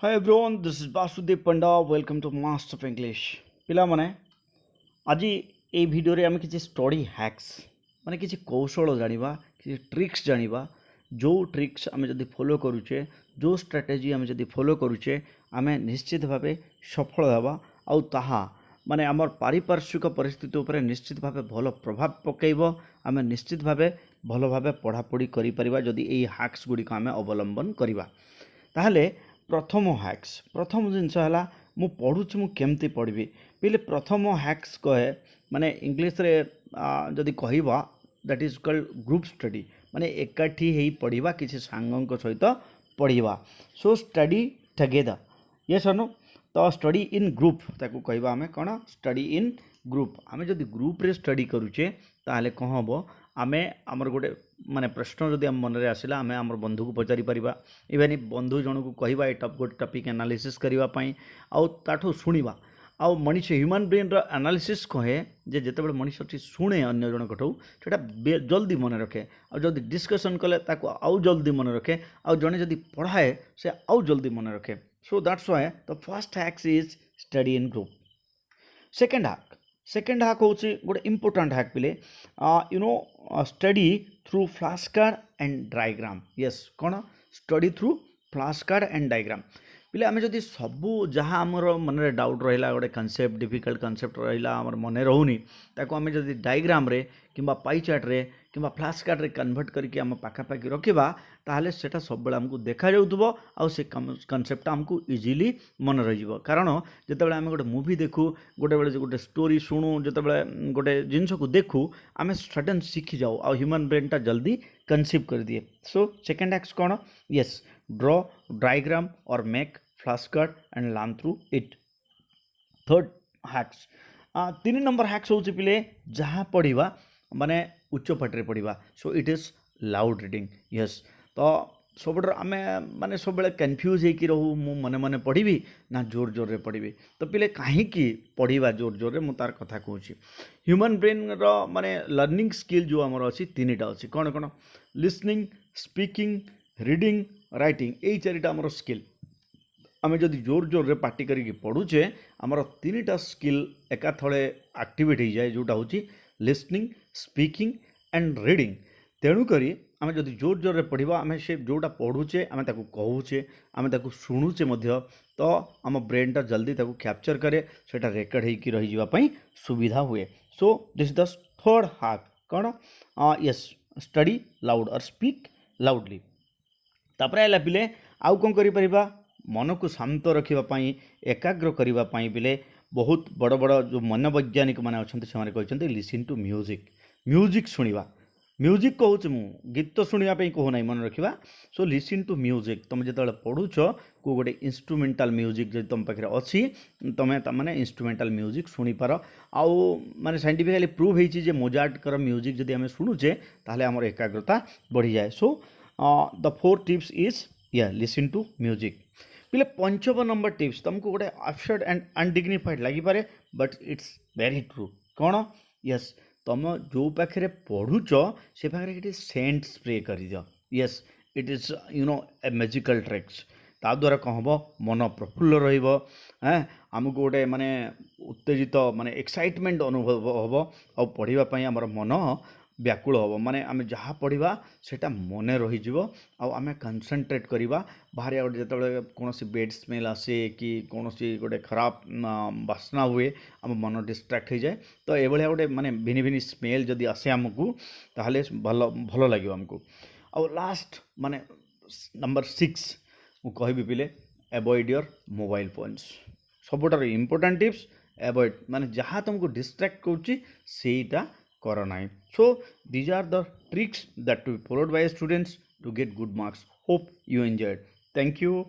Hi everyone, this is Basudev Panda. Welcome to Master of English. ପିଲାମାନେ ଆଜି ଏଇ ଭିଡ଼ିଓରେ ଆମେ କିଛି ଷ୍ଟଡି ହ୍ୟାକ୍ସ ମାନେ କିଛି କୌଶଳ ଜାଣିବା, କିଛି ଟ୍ରିକ୍ସ ଜାଣିବା। ଯେଉଁ ଟ୍ରିକ୍ସ ଆମେ ଯଦି ଫଲୋ କରୁଛେ, ଯେଉଁ ଷ୍ଟ୍ରାଟେଜି ଆମେ ଯଦି ଫଲୋ କରୁଛେ, ଆମେ ନିଶ୍ଚିତ ଭାବେ ସଫଳ ହେବା। ଆଉ ତାହା ମାନେ ଆମର ପାରିପାର୍ଶ୍ୱିକ ପରିସ୍ଥିତି ଉପରେ ନିଶ୍ଚିତ ଭାବେ ଭଲ ପ୍ରଭାବ ପକାଇବ। ଆମେ ନିଶ୍ଚିତ ଭାବେ ଭଲ ଭାବେ ପଢ଼ାପଢ଼ି କରିପାରିବା ଯଦି ଏଇ ହ୍ୟାକ୍ସ ଗୁଡ଼ିକ ଆମେ ଅବଲମ୍ବନ କରିବା। ତାହେଲେ प्रथम हैक्स प्रथम जिनस है मु पढ़ुची मु केमती पढ़ी पहले प्रथम हैक्स कहे माने इंग्लिश रे जदि कहवा that is called group study माने एकाठी हे पढ़ा किसी सांगों सहित पढ़ा सो स्टडी टुगेदर यस नो तो स्टडी इन ग्रुप ताकू कहवा आमे कौन स्टडी इन ग्रुप आमे जदि ग्रुप रे स्टडी करूचे ताहले कौन हम आमे आमर गोटे माने प्रश्न जदि आम मन रे आसिला आमे आमर बंधु को पचारि परिबा इवेन बंधु जन को कहवा ए गोटे टॉपिक एनालिसिस करबा पई आउ ताठो सुनिबा आउ मनुष्य ह्यूमन ब्रेन रो एनालिसिस कहे जे जेतेबेले मनुष्य शुणे अन्य जन कठौ सेटा जल्दी मन रखे आउ जदि डिस्कशन कले ताको आउ जल्दी मन रखे आउ जने जदि पढ़ाए से आउ जल्दी मन रखे so that's why the first hacks is study in group second hack होची गोटे इंपोर्टेंट हैक पिले you know study through flash card and diagram yes कौन study through flash card and diagram पिले आम जदि सबू जहाँ आमर मन में डाउट रहा गोटे कनसेप्ट डिफिकल्ट कनसेप्ट रहा आम मन रोनी ताको आम जदि डायग्राम रे किंबा पाई चार्ट रे किंबा फ्लैश कार्ड रे कन्वर्ट करके आम पाखापाखि रखा ताहले सेटा सब आमको देखा जाउथबो आउ से कनसेप्ट आमको इजीली मन रही कारण जिते आम गोटे मूवी देखू गोटे बेले गोटे स्टोरी शुणु जिते गोटे जिनस को देखू आम सडन शिखी जाऊ आ ह्यूमन ब्रेनटा जल्दी कनसीव कर दिए सो सेकेंड हैक्स कौन यस ड्रॉ डायग्राम और make flash card and learn through it third hacks 3 number hacks होची पिले जहाँ पढ़ा माने उच्च पाटे पढ़ा so it is loud reading yes तो सब आम माने सब कन्फ्यूज होकर रहू मु मने मने पढ़ी ना जोर जोर रे पढ़ी तो पिले कहीं पढ़ा जोर जोर रे मु तार कथा कहूँ ह्यूमन ब्रेन रो माने लर्निंग स्किल जो आमर अच्छी तीनटा अच्छी कौन कौन लिसनिंग स्पीकिंग रीडिंग राइटिंग यही चारिटा आमर स्किल आम जदि जोर जोर रे पार्टी करके पढ़ुचे आमर तीनटा स्किल एका थले एक्टिवेट हो जाए जोटा हूँ लिसनिंग स्पीकिंग एंड रीडिंग तेणुक आम जदि जोर जोर रे पढ़ा आम से जोटा पढ़ुचे आम ताकू कहूचे आम ताकू शुणुचे मध्य तो आम ब्रेनटा जल्दी ताकू कैप्चर करे सेटा रेकर्ड होकर रही जावाई सुविधा हुए so this the third hack कौन यस स्टडी लाउड और स्पीक लाउडली तापर है पिले आउ कौन करिपरिबा मन को शांत रखापी एकाग्र करने पिले बहुत बड़ बड़ जो मनोवैज्ञानिक मैंने अच्छा से लिसन टू म्यूजिक म्यूजिक शुणा म्यूजिक कहूँ मु गीत शुणापी कहूना मन रखा सो लिसन टू म्यूजिक तुम जो पढ़ुच को गोटे इंस्ट्रुमेंटाल म्यूजिक जो तुम पाखे अच्छी तुम्हें मैंने इंस्ट्रुमेंटाल म्यूजिक शुणिपार आउ माने साइंटिफिकली प्रूव होती मोजार्ट कर म्यूजिक जदि आम शुणुचे ताहले आमर एकाग्रता बढ़ी जाए so the four tips is या लिसन टू म्यूजिक पिले पंचम नंबर टिप्स तुमको गोटे अपसेट एंड अनडिग्निफाइड लगिपारे बट इट्स वेरी ट्रू कौन यस तुम जो पाखे पढ़ुच से पाखे सेंट स्प्रे कर दियो yes it is you know A magical tricks ता द्वारा कौन हम मन प्रफुल्ल रमको गोटे माने उत्तेजित माने एक्साइटमेंट अनुभव हम आ पढ़ापी आमर मन व्याकुल हम माने आम जहाँ पढ़ा सेटा मन रही आम कनसेंट्रेट करवा बाहर गोटे जो कौन बेड स्मेल आसे कि कौन गोटे खराब बास्ना हुए आम मन डिस्ट्रैक्ट हो जाए तो ये गोटे माने भिनी भिनी स्मेल जदि आसे आमको ताहले भल भल लगे आमको आ लास्ट माने नंबर 6 मु कहबी पिले अवॉइड योर मोबाइल फोन्स सबुठार इंपोर्टेंट टिप्स अवॉइड माने जहाँ तुमको डिस्ट्रैक्ट करुच्ची सेटा करो नाई so these are the tricks that to be followed by students to get good marks. Hope you enjoyed. Thank you.